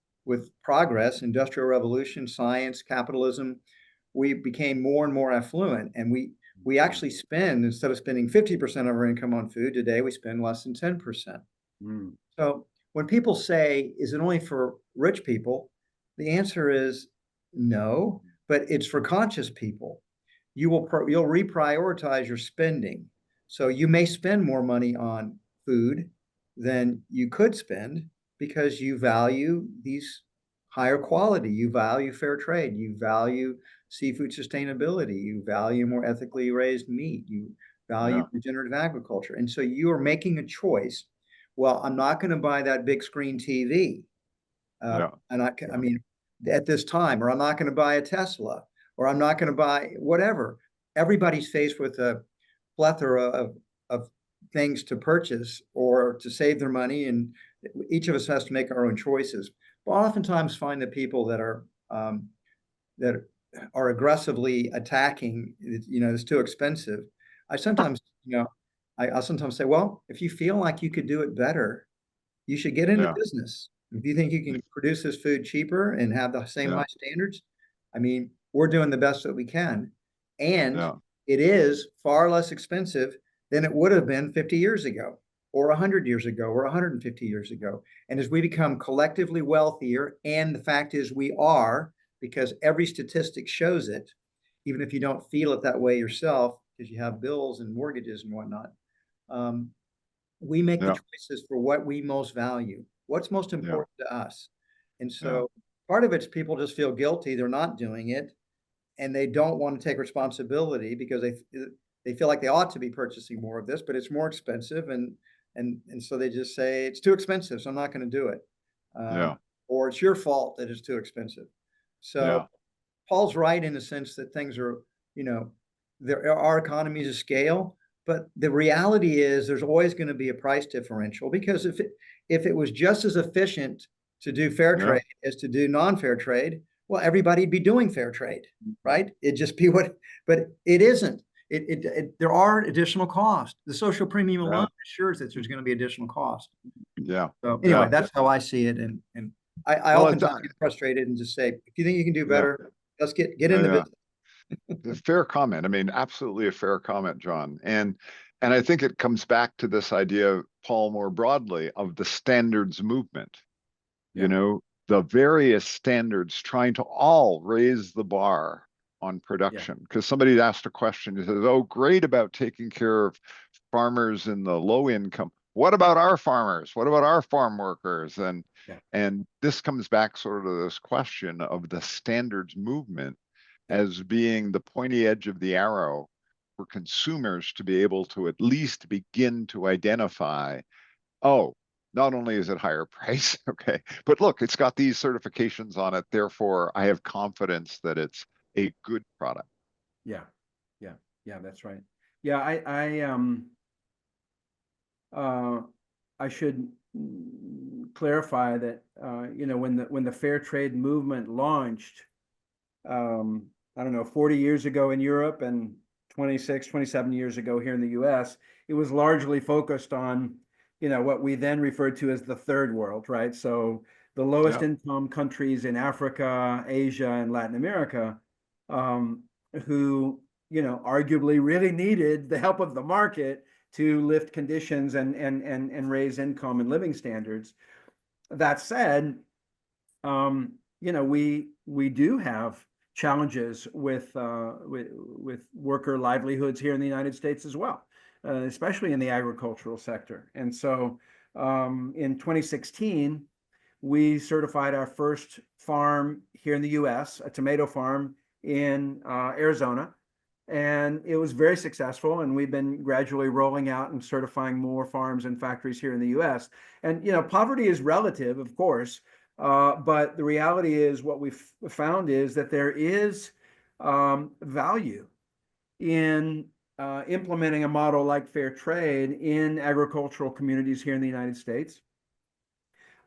progress, industrial revolution, science, capitalism, we became more and more affluent, and we actually spend, instead of spending 50% of our income on food today, we spend less than 10%. Mm. So when people say, is it only for rich people? The answer is no, but it's for conscious people. You'll reprioritize your spending. So you may spend more money on food than you could spend because you value these higher quality, you value fair trade, you value seafood sustainability, you value more ethically raised meat, you value Yeah. regenerative agriculture. And so you are making a choice. Well, I'm not going to buy that big screen TV. Yeah. I mean, at this time, or I'm not going to buy a Tesla, or I'm not going to buy whatever. everybody's faced with a plethora of things to purchase or to save their money, and each of us has to make our own choices. But oftentimes find that people that are aggressively attacking, it's too expensive. I sometimes, I'll sometimes say, well, if you feel like you could do it better, you should get into Yeah. business. If you think you can produce this food cheaper and have the same Yeah. high standards, I mean, we're doing the best that we can. And Yeah. it is far less expensive than it would have been 50 years ago, or 100 years ago, or 150 years ago. And as we become collectively wealthier, and the fact is we are, because every statistic shows it, even if you don't feel it that way yourself, because you have bills and mortgages and whatnot, we make the Yeah. choices for what we most value, what's most Yeah. important to us. And Yeah. so part of it's people just feel guilty, they're not doing it, and they don't want to take responsibility because they feel like they ought to be purchasing more of this, but it's more expensive, and so they just say it's too expensive, so I'm not going to do it, Yeah. or it's your fault that it's too expensive. So Yeah. Paul's right in the sense that things are, there are economies of scale, but the reality is there's always going to be a price differential, because if it was just as efficient to do fair Yeah. trade as to do non-fair trade, well, everybody'd be doing fair trade, right? It'd just be but it isn't. There are additional costs. The social premium alone assures that there's going to be additional cost. Yeah. So anyway, Yeah. that's how I see it. And I Well, oftentimes get frustrated and just say, if you think you can do yeah. better, let's get Yeah. in the Yeah. business. A fair comment. I mean, absolutely a fair comment, John. And I think it comes back to this idea, Paul, more broadly, of the standards movement. Yeah. The various standards trying to all raise the bar on production. Because somebody asked a question, he says, oh, great about taking care of farmers in the low income. What about our farmers? What about our farm workers? And this comes back sort of to this question of the standards movement as being the pointy edge of the arrow for consumers to be able to at least begin to identify, oh, not only is it higher price, okay, but look, it's got these certifications on it, therefore I have confidence that it's a good product. Yeah. Yeah. Yeah, that's right. Yeah, I should clarify that when the fair trade movement launched, I don't know, 40 years ago in Europe and 26, 27 years ago here in the US, it was largely focused on, what we then referred to as the third world, right? So the lowest income countries in Africa, Asia, and Latin America, who, arguably really needed the help of the market to lift conditions and raise income and living standards. That said, we do have challenges with worker livelihoods here in the United States as well, especially in the agricultural sector. And so, in 2016, we certified our first farm here in the U.S., a tomato farm in Arizona, and it was very successful. And we've been gradually rolling out and certifying more farms and factories here in the U.S. And poverty is relative, of course, but the reality is what we've found is that there is value in implementing a model like fair trade in agricultural communities here in the United States.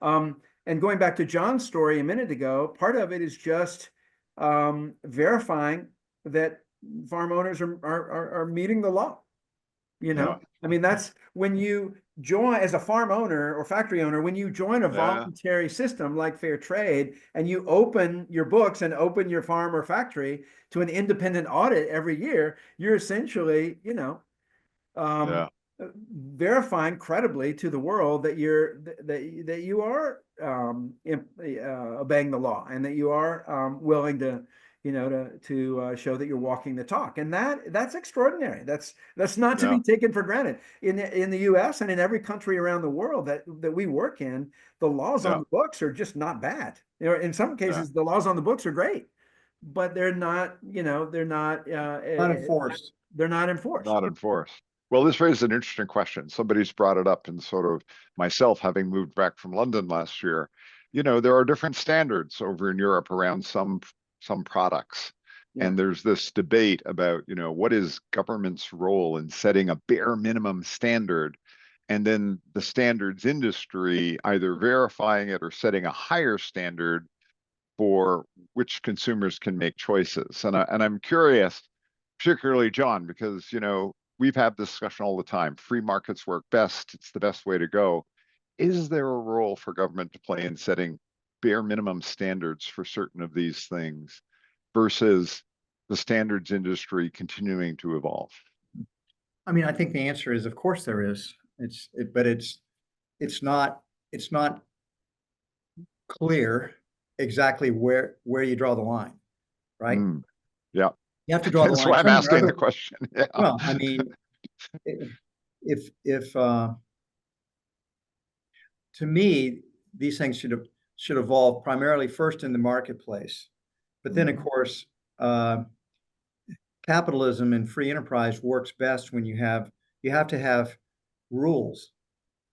And going back to John's story a minute ago, part of it is just verifying that farm owners are meeting the law. I mean, that's when you join as a farm owner or factory owner, when you join a voluntary system like fair trade and you open your books and open your farm or factory to an independent audit every year, you're essentially, verifying credibly to the world that you are obeying the law and that you are willing to show that you're walking the talk. And that's extraordinary. That's not to be taken for granted. In the US and in every country around the world that we work in, the laws on the books are just not bad. In some cases, the laws on the books are great, but they're not Not enforced. They're not enforced. Not enforced. Well, this raises an interesting question. Somebody's brought it up, and sort of myself, having moved back from London last year, there are different standards over in Europe around some products. Yeah. And there's this debate about, what is government's role in setting a bare minimum standard, and then the standards industry either verifying it or setting a higher standard for which consumers can make choices. And I'm curious, particularly John, because we've had this discussion all the time. Free markets work best. It's the best way to go. Is there a role for government to play in setting bare minimum standards for certain of these things versus the standards industry continuing to evolve? I mean, I think the answer is, of course there is. But it's not clear exactly where you draw the line, right? Mm, yeah. You have to draw the That's line why I'm somewhere. asking the question. Yeah. Well, I mean, if to me, these things should evolve primarily first in the marketplace, but then of course, capitalism and free enterprise works best when you have to have rules,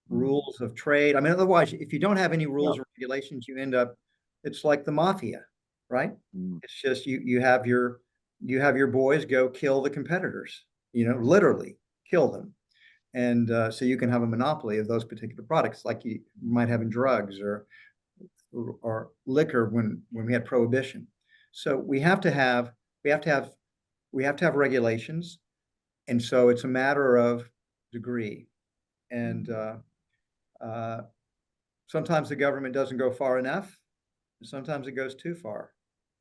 rules of trade. I mean, otherwise, if you don't have any rules or regulations, you end up, it's like the mafia, right? It's just you have your boys go kill the competitors, literally kill them. And so you can have a monopoly of those particular products, like you might have in drugs or liquor when we had prohibition. So we have to have regulations, and so it's a matter of degree. And sometimes the government doesn't go far enough, and sometimes it goes too far.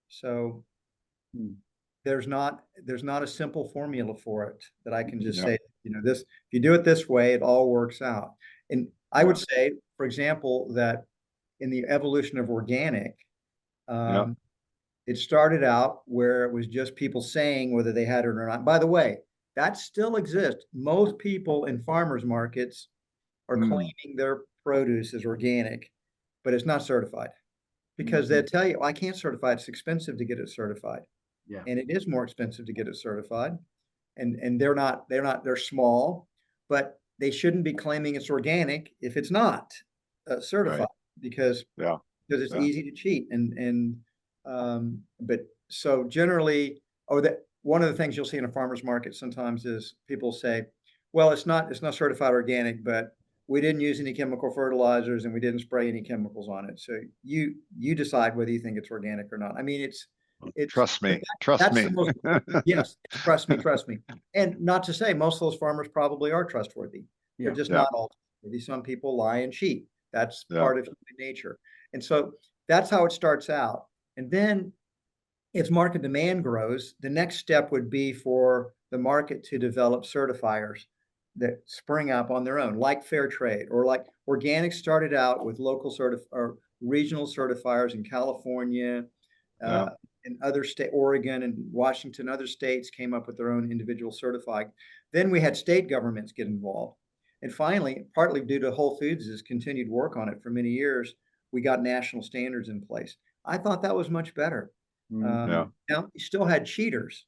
So there's not a simple formula for it that I can just say, this, if you do it this way, it all works out. And I would say, for example, that in the evolution of organic, it started out where it was just people saying whether they had it or not. By the way, that still exists. Most people in farmers markets are claiming their produce is organic, but it's not certified, because they'll tell you, I can't certify it. It's expensive to get it certified. Yeah. And it is more expensive to get it certified. And they're small, but they shouldn't be claiming it's organic if it's not certified, because it's easy to cheat. But so generally, that one of the things you'll see in a farmer's market sometimes is people say, well, it's not certified organic, but we didn't use any chemical fertilizers and we didn't spray any chemicals on it. So you decide whether you think it's organic or not. I mean, it's Trust me. that's the most, yes, trust me. And not to say most of those farmers probably are trustworthy. They're just not all trustworthy. Some people lie and cheat. That's part of human nature. And so that's how it starts out. And then as market demand grows, the next step would be for the market to develop certifiers that spring up on their own, like fair trade, or like organic started out with local or regional certifiers in California, and other state, Oregon and Washington, other states came up with their own individual certifying. Then we had state governments get involved. And finally, partly due to Whole Foods' continued work on it for many years, we got national standards in place. I thought that was much better. Now, you still had cheaters,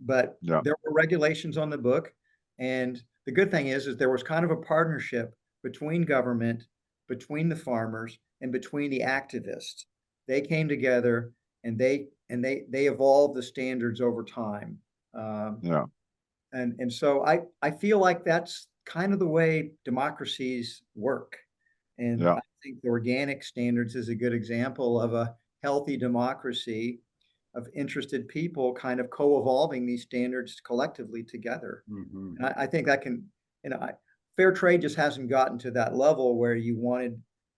but there were regulations on the book. And the good thing is there was kind of a partnership between government, between the farmers, and between the activists. They came together and they evolved the standards over time. And so I feel like that's kind of the way democracies work. And I think the organic standards is a good example of a healthy democracy of interested people kind of co-evolving these standards collectively together. And I think that can, fair trade just hasn't gotten to that level where you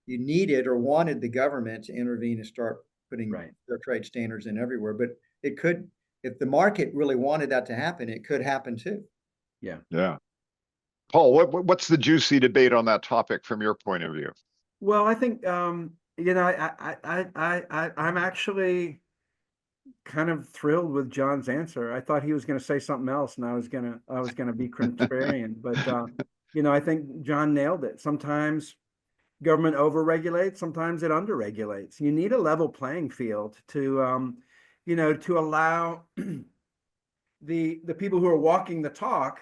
needed or wanted the government to intervene and start putting fair trade standards in everywhere. But it could, if the market really wanted that to happen, it could happen too. Yeah. Paul, what's the juicy debate on that topic from your point of view? Well, I think I'm actually kind of thrilled with John's answer. I thought he was going to say something else, and I was gonna be contrarian. But I think John nailed it. Sometimes government overregulates, sometimes it underregulates. You need a level playing field to to allow the people who are walking the talk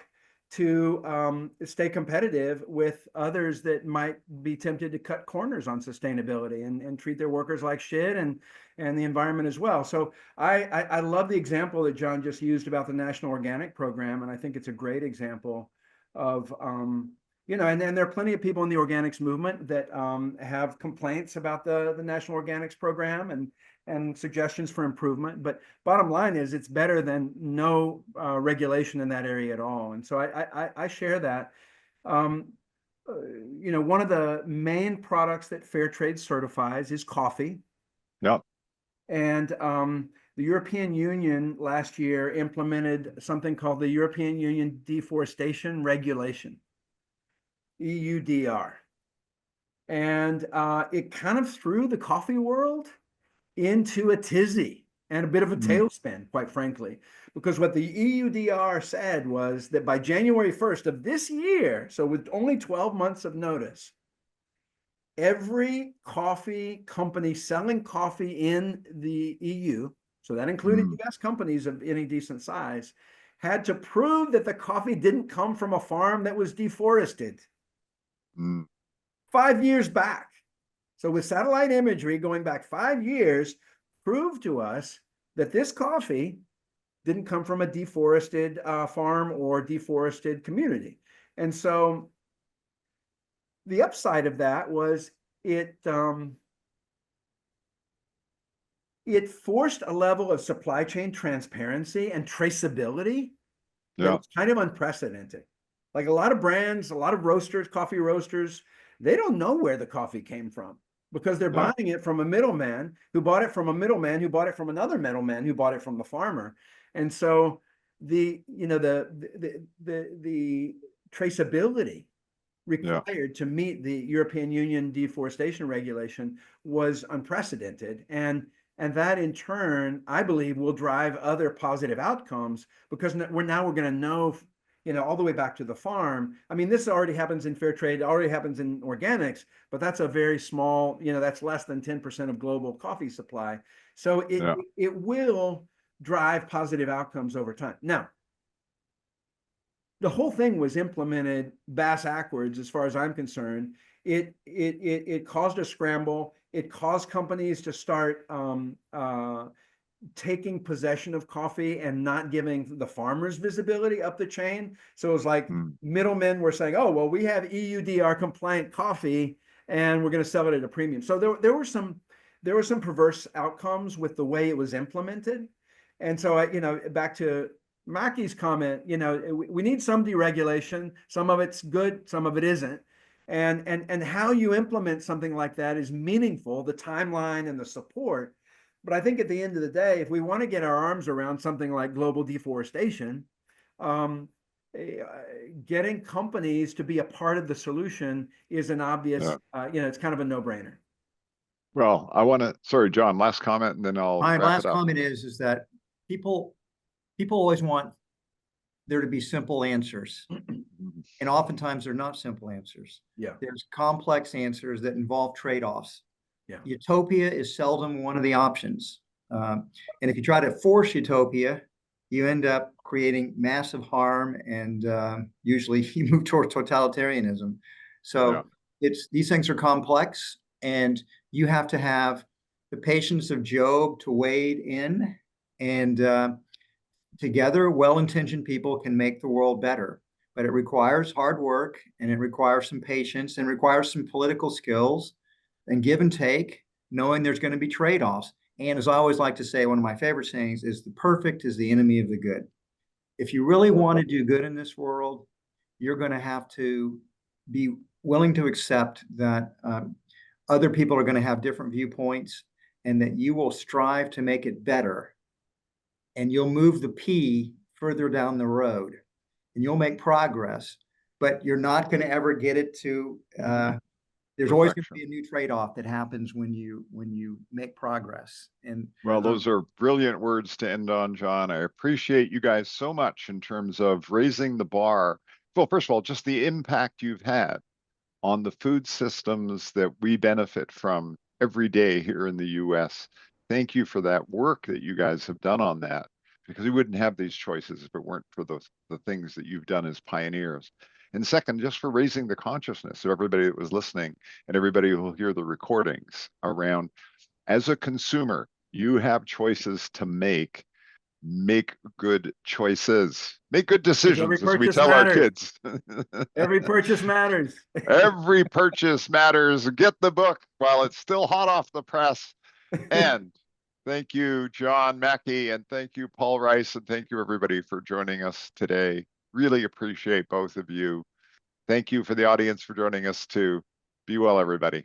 to stay competitive with others that might be tempted to cut corners on sustainability and treat their workers like shit and the environment as well. So I love the example that John just used about the National Organic Program, and I think it's a great example of and there are plenty of people in the organics movement that have complaints about the National Organics Program and suggestions for improvement. But bottom line is it's better than no regulation in that area at all. And so I share that. One of the main products that Fair Trade certifies is coffee. Yep. And the European Union last year implemented something called the European Union Deforestation Regulation, EUDR. And it kind of threw the coffee world into a tizzy and a bit of a tailspin, quite frankly, because what the EUDR said was that by January 1st of this year, so with only 12 months of notice, every coffee company selling coffee in the EU, so that included US companies of any decent size, had to prove that the coffee didn't come from a farm that was deforested 5 years back. So with satellite imagery going back 5 years, proved to us that this coffee didn't come from a deforested farm or deforested community. And so the upside of that was it forced a level of supply chain transparency and traceability that was kind of unprecedented. Like a lot of brands, a lot of roasters, coffee roasters, they don't know where the coffee came from because they're buying it from a middleman who bought it from a middleman who bought it from another middleman who bought it from the farmer. And so the traceability required to meet the European Union deforestation regulation was unprecedented. And that in turn, I believe, will drive other positive outcomes because we're going to know, all the way back to the farm. I mean, this already happens in fair trade, already happens in organics, but that's a very small, that's less than 10% of global coffee supply. So it will drive positive outcomes over time. Now, the whole thing was implemented bass-ackwards, as far as I'm concerned. It caused a scramble. It caused companies to start taking possession of coffee and not giving the farmers visibility up the chain. So it was like middlemen were saying, "Oh, well, we have EUDR compliant coffee, and we're going to sell it at a premium." So there were some perverse outcomes with the way it was implemented. And so back to Mackey's comment, we need some deregulation. Some of it's good, some of it isn't. And how you implement something like that is meaningful, the timeline and the support. But I think at the end of the day, if we want to get our arms around something like global deforestation, getting companies to be a part of the solution is an obvious, it's kind of a no-brainer. Well, sorry, John, last comment, and then I'll My wrap last it up. comment is that people always want there to be simple answers. And oftentimes they're not simple answers. Yeah. There's complex answers that involve trade-offs. Yeah. Utopia is seldom one of the options. And if you try to force utopia, you end up creating massive harm, and usually you move towards totalitarianism. So these things are complex, and you have to have the patience of Job to wade in, and together, well-intentioned people can make the world better. But it requires hard work, and it requires some patience, and requires some political skills and give and take, knowing there's going to be trade-offs. And as I always like to say, one of my favorite sayings is the perfect is the enemy of the good. If you really want to do good in this world, you're going to have to be willing to accept that other people are going to have different viewpoints, and that you will strive to make it better. And you'll move the P further down the road, and you'll make progress, but you're not going to ever get it to, there's always going to be a new trade-off that happens when you make progress. And well, those are brilliant words to end on, John. I appreciate you guys so much in terms of raising the bar. Well, first of all, just the impact you've had on the food systems that we benefit from every day here in the US. Thank you for that work that you guys have done on that. because we wouldn't have these choices if it weren't for the things that you've done as pioneers. And second, just for raising the consciousness of everybody that was listening and everybody who will hear the recordings around, as a consumer, you have choices to make. Make good choices. Make good Because every decisions, as we purchase tell our matters. kids. Every purchase matters. Every purchase matters. Get the book while it's still hot off the press. And thank you, John Mackey, and thank you, Paul Rice, and thank you, everybody, for joining us today. Really appreciate both of you. Thank you for the audience for joining us too. Be well, everybody.